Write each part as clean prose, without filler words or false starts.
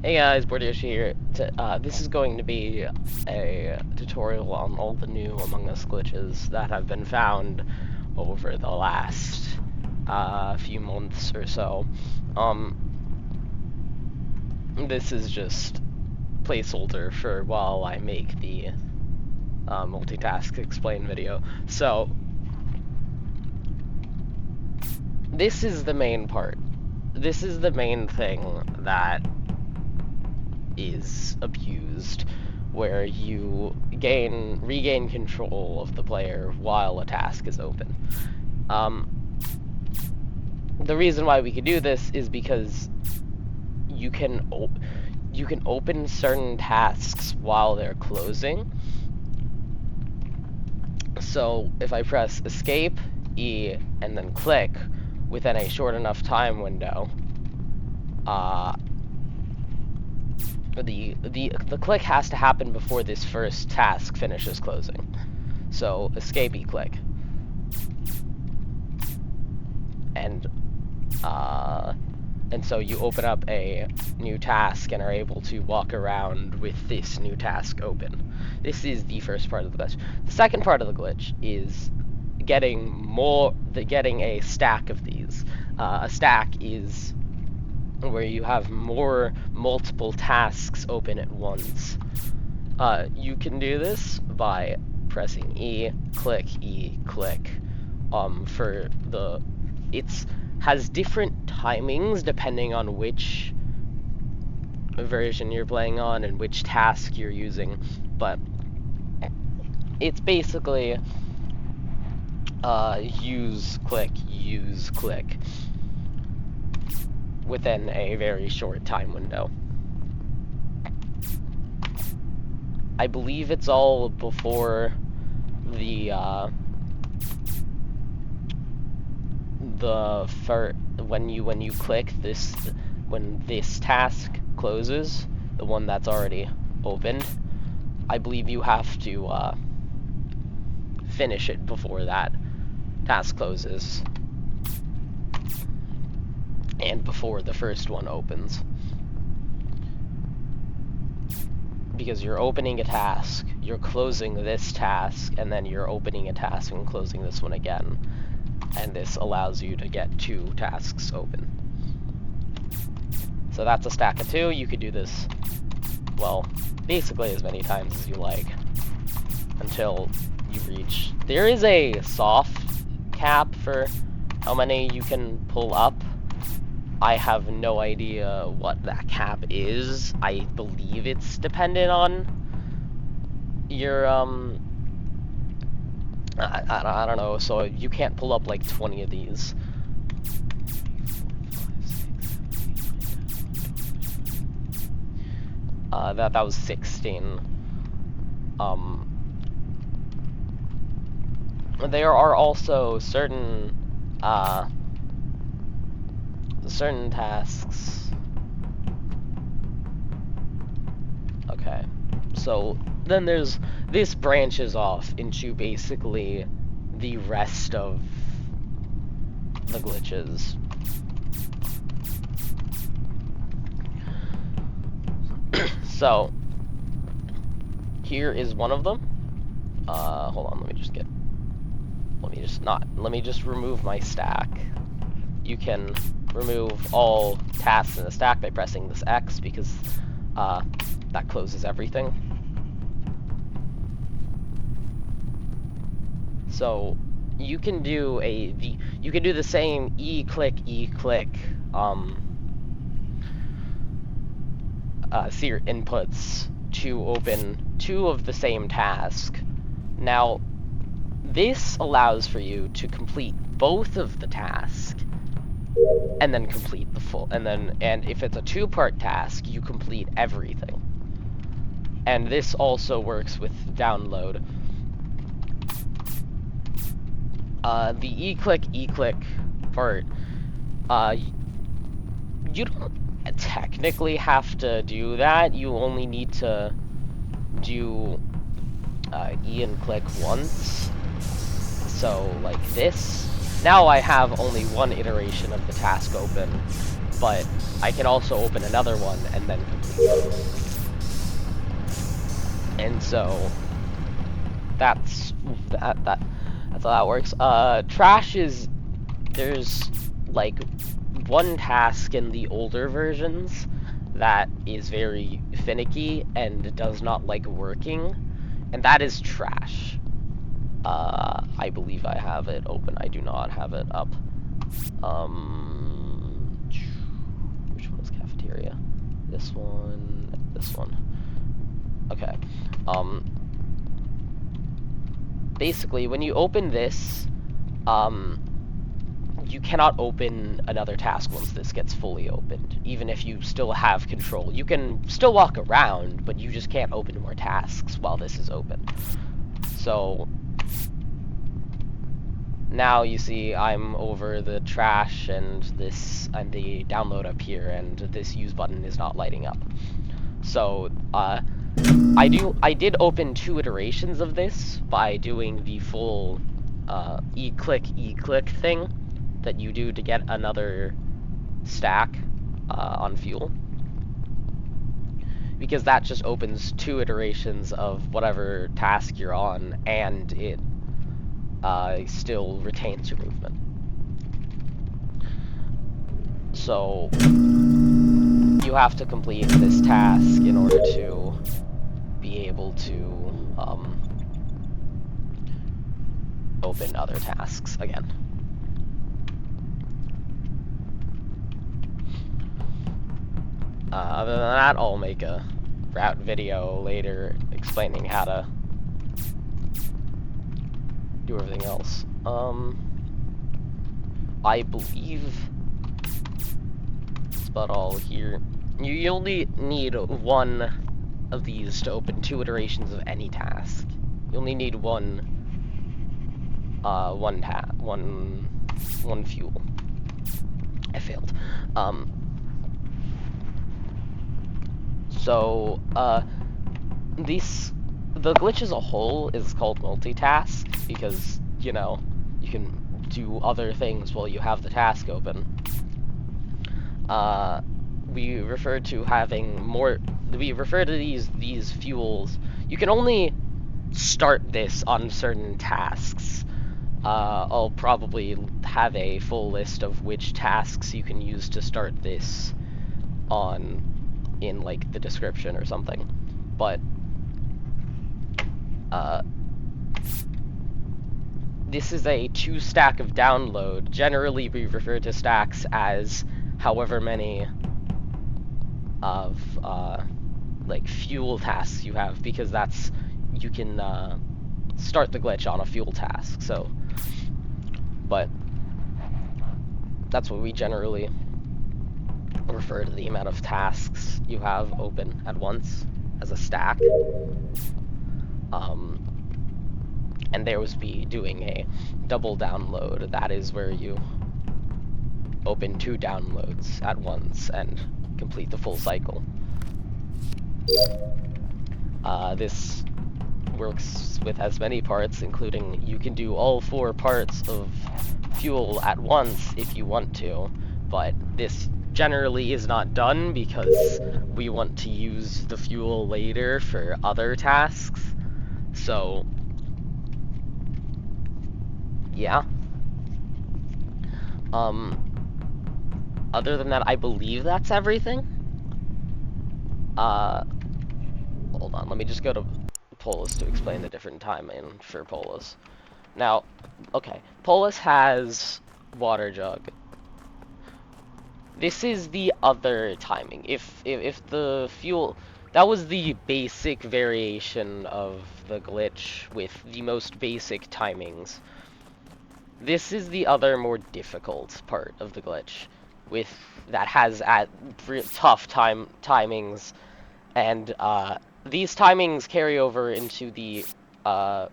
Hey guys, Bordeaux here. This is going to be a tutorial on all the new Among Us glitches that have been found over the last few months or so. This is just placeholder for while I make the multitask explain video. So, this is the main part. This is the main thing that is abused, where you regain control of the player while a task is open. The reason why we can do this is because you can open certain tasks while they're closing. So if I press escape, E, and then click within a short enough time window, the click has to happen before this first task finishes closing. So escape, E, click, and so you open up a new task and are able to walk around with this new task open. This is the first part of the glitch. The second part of the glitch is getting a stack of these. A stack is where you have multiple tasks open at once. You can do this by pressing E, click, it has different timings depending on which version you're playing on and which task you're using, but it's basically use, click within a very short time window. I believe it's all before when you click this, when this task closes, the one that's already opened, I believe you have to finish it before that task closes and before the first one opens. Because you're opening a task, you're closing this task, and then you're opening a task and closing this one again. And this allows you to get 2 tasks open. So that's a stack of 2. You could do this, well, basically as many times as you like, until you reach... There is a soft cap for how many you can pull up. I have no idea what that cap is. I believe it's dependent on your, I don't know, so you can't pull up like 20 of these. That was 16. There are also certain tasks. Okay, so then this branches off into basically the rest of the glitches. So here is one of them. Hold on, let me just remove my stack. You can remove all tasks in the stack by pressing this X, because that closes everything. So you can do the same E click seer inputs to open 2 of the same task. Now this allows for you to complete both of the tasks and then complete the full, and if it's a 2-part task, you complete everything. And this also works with download. The e-click part, you don't technically have to do that. You only need to do E and click once. So like this. Now I have only one iteration of the task open, but I can also open another one and then complete both. And so that's that's how that works. Trash is, there's like one task in the older versions that is very finicky and does not like working, and that is trash. I believe I have it open. I do not have it up. Which one is cafeteria? This one. This one. Okay. Basically, when you open this, you cannot open another task once this gets fully opened, even if you still have control. You can still walk around, but you just can't open more tasks while this is open. So now you see I'm over the trash and this and the download up here, and this use button is not lighting up. So I did open 2 iterations of this by doing the full e-click thing that you do to get another stack on fuel, because that just opens 2 iterations of whatever task you're on, and it still retains your movement. So you have to complete this task in order to be able to open other tasks again. Other than that, I'll make a route video later explaining how to do everything else. I believe that's about all here. You only need one of these to open 2 iterations of any task. You only need one fuel. I failed. So, the glitch as a whole is called multitask because, you know, you can do other things while you have the task open. We refer to these fuels. You can only start this on certain tasks. I'll probably have a full list of which tasks you can use to start this on in like the description or something, but this is a 2 stack of download. Generally we refer to stacks as however many of like fuel tasks you have, because that's, you can start the glitch on a fuel task. So, but that's what we generally refer to the amount of tasks you have open at once as a stack. And there was be doing a double download. That is where you open 2 downloads at once and complete the full cycle. This works with as many parts, including you can do all 4 parts of fuel at once if you want to, but this generally is not done because we want to use the fuel later for other tasks. So yeah. Other than that, I believe that's everything. Hold on, let me just go to Polus to explain the different timing for Polus. Now, okay, Polus has water jug. This is the other timing. If the fuel, that was the basic variation of the glitch with the most basic timings. This is the other more difficult part of the glitch, with that has tough timings, and these timings carry over into the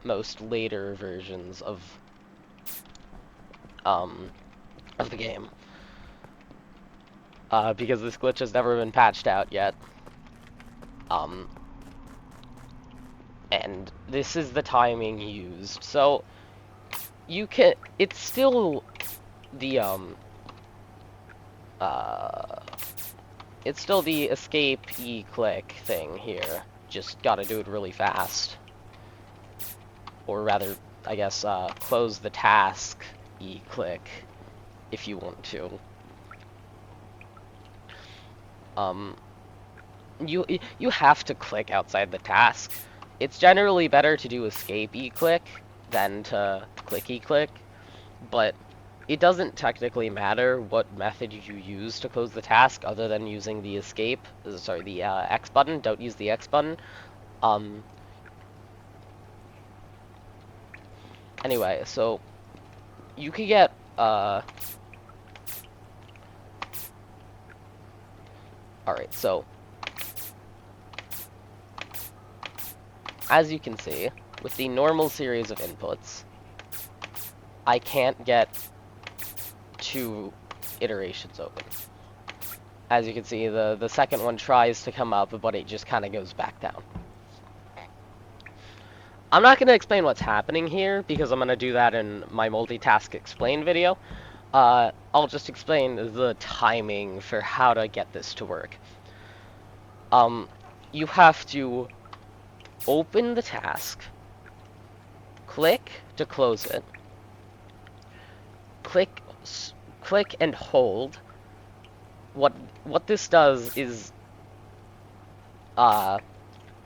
most later versions of the game, because this glitch has never been patched out yet. And this is the timing used. So you can, it's still the It's still the escape E-click thing here. Just gotta do it really fast. Or rather, I guess, close the task E-click if you want to. You have to click outside the task. It's generally better to do escape E-click than to click E-click, but it doesn't technically matter what method you use to close the task other than using the X button. Don't use the X button. Anyway, so you could get, alright, so as you can see, with the normal series of inputs, I can't get 2 iterations open. As you can see, the second one tries to come up, but it just kind of goes back down. I'm not going to explain what's happening here, because I'm going to do that in my multitask explain video. I'll just explain the timing for how to get this to work. You have to open the task, click to close it, click and hold. What this does is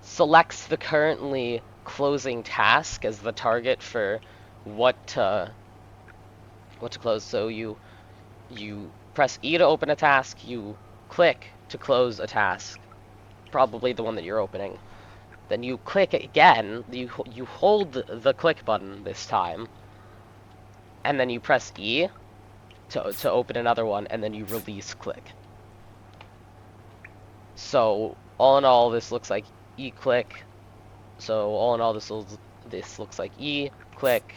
selects the currently closing task as the target for what to close. So you press E to open a task, you click to close a task, probably the one that you're opening. Then you click again, you hold the click button this time, and then you press E to open another one, and then you release click. So all in all, this looks like E click. So all in all, this looks like E click,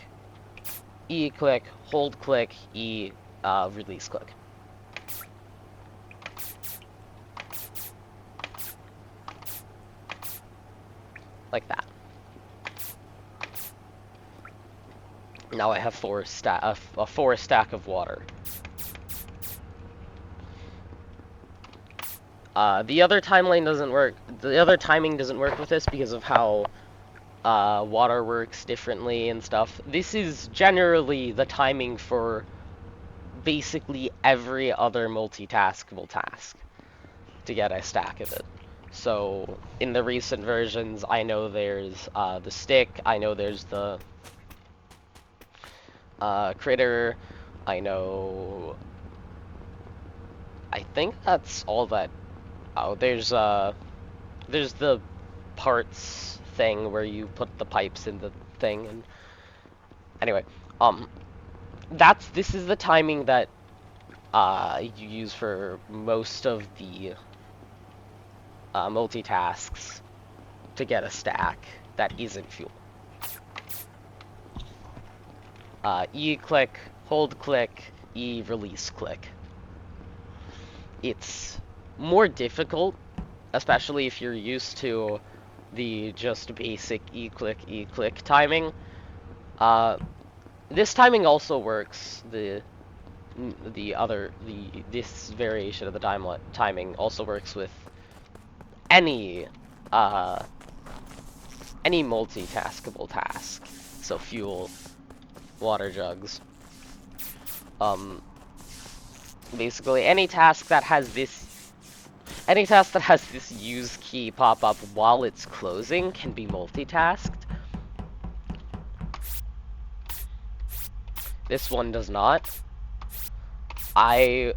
hold click, E release click. Like that. Now I have a forest stack of water. The other timeline doesn't work. The other timing doesn't work with this because of how water works differently and stuff. This is generally the timing for basically every other multitaskable task to get a stack of it. So in the recent versions, I know there's the stick, I know there's the critter, I think that's all that. Oh, there's the parts thing where you put the pipes in the thing, and anyway, this is the timing that you use for most of the multitasks to get a stack that isn't fuel. E click, hold click, E release click. It's more difficult, especially if you're used to the just basic E click timing. This timing also works. This variation of the timing also works with any multitaskable task. So fuel, water jugs. Basically any task that has this use key pop up while it's closing can be multitasked. This one does not. I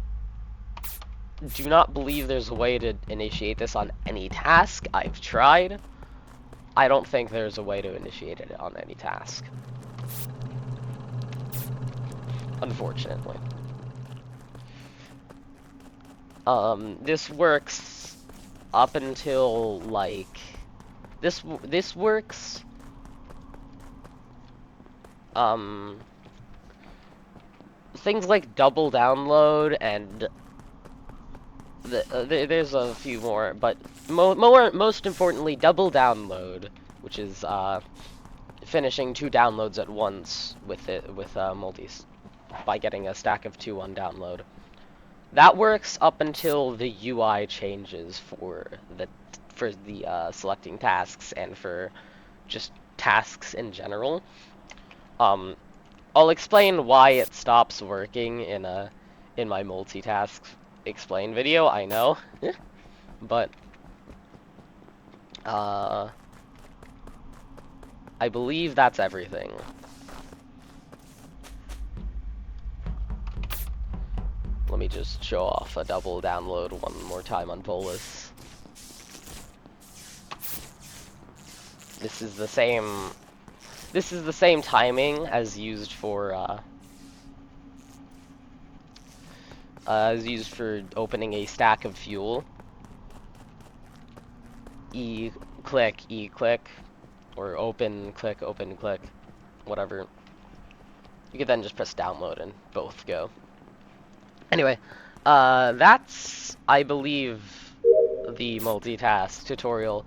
do not believe there's a way to initiate this on any task. I've tried. I don't think there's a way to initiate it on any task. Unfortunately. This works up until, like, this works, things like double download and there's a few more, but most importantly, double download, which is, finishing 2 downloads at once with multis by getting a stack of 2 on download. That works up until the UI changes for the selecting tasks and for just tasks in general. I'll explain why it stops working in my multitask explain video, I know. But I believe that's everything. Let me just show off a double download one more time on Polus. This is the same timing as used for opening a stack of fuel. E click, or open click, whatever. You could then just press download and both go. Anyway, that's, I believe, the multitask tutorial.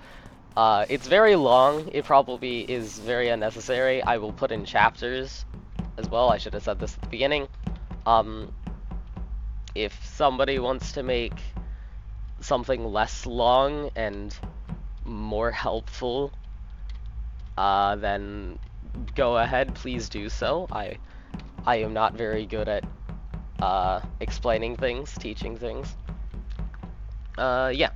It's very long. It probably is very unnecessary. I will put in chapters as well. I should have said this at the beginning. If somebody wants to make something less long and more helpful, then go ahead, please do so. I am not very good at explaining things, teaching things. Yeah.